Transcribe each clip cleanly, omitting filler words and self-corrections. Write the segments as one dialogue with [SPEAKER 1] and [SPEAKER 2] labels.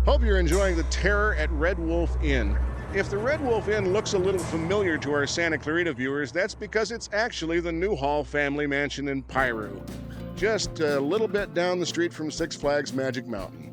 [SPEAKER 1] Hope you're enjoying the terror at Red Wolf Inn. If the Red Wolf Inn looks a little familiar to our Santa Clarita viewers, that's because it's actually the Newhall family mansion in Piru, just a little bit down the street from Six Flags Magic Mountain.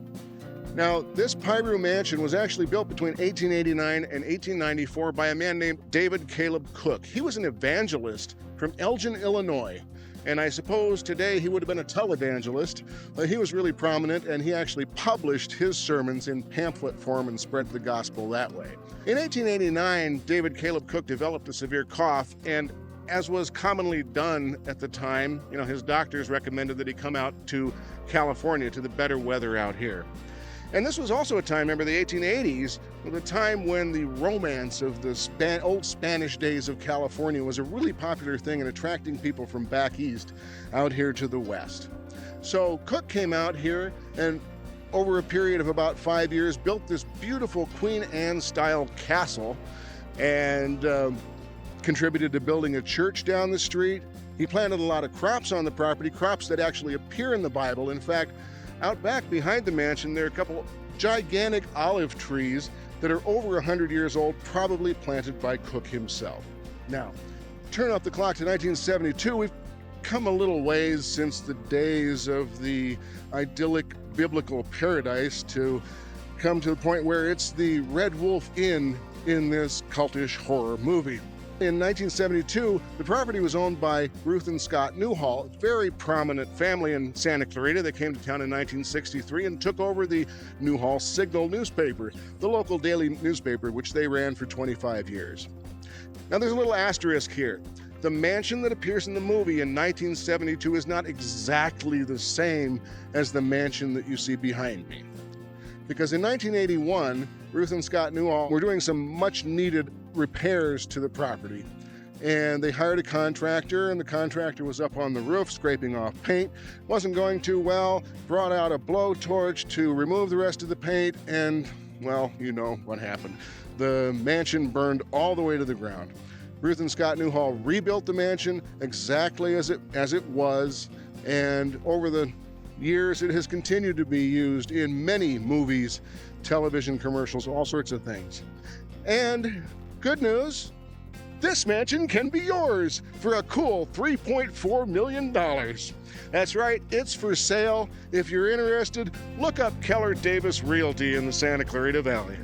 [SPEAKER 1] Now, this Piru Mansion was actually built between 1889 and 1894 by a man named David Caleb Cook. He was an evangelist from Elgin, Illinois. And I suppose today he would have been a televangelist, but he was really prominent and he actually published his sermons in pamphlet form and spread the gospel that way. In 1889, David Caleb Cook developed a severe cough, and as was commonly done at the time, his doctors recommended that he come out to California to the better weather out here. And this was also a time, remember the 1880s, the time when the romance of the old Spanish days of California was a really popular thing in attracting people from back east out here to the west. So Cook came out here and over a period of about 5 years built this beautiful Queen Anne style castle and contributed to building a church down the street. He planted a lot of crops on the property, crops that actually appear in the Bible. In fact, out back behind the mansion, there are a couple gigantic olive trees that are over 100 years old, probably planted by Cook himself. Now, turn off the clock to 1972. We've come a little ways since the days of the idyllic biblical paradise to come to the point where it's the Red Wolf Inn in this cultish horror movie. In 1972, the property was owned by Ruth and Scott Newhall, a very prominent family in Santa Clarita that came to town in 1963 and took over the Newhall Signal newspaper, the local daily newspaper, which they ran for 25 years. Now there's a little asterisk here. The mansion that appears in the movie in 1972 is not exactly the same as the mansion that you see behind me. Because in 1981, Ruth and Scott Newhall were doing some much needed repairs to the property. And they hired a contractor, and the contractor was up on the roof scraping off paint. Wasn't going too well, brought out a blowtorch to remove the rest of the paint, and, well, you know what happened. The mansion burned all the way to the ground. Ruth and Scott Newhall rebuilt the mansion exactly as it was, and over the years it has continued to be used in many movies, television commercials, all sorts of things. And good news, this mansion can be yours for a cool $3.4 million. That's right, it's for sale. If you're interested, look up Keller Davis Realty in the Santa Clarita Valley.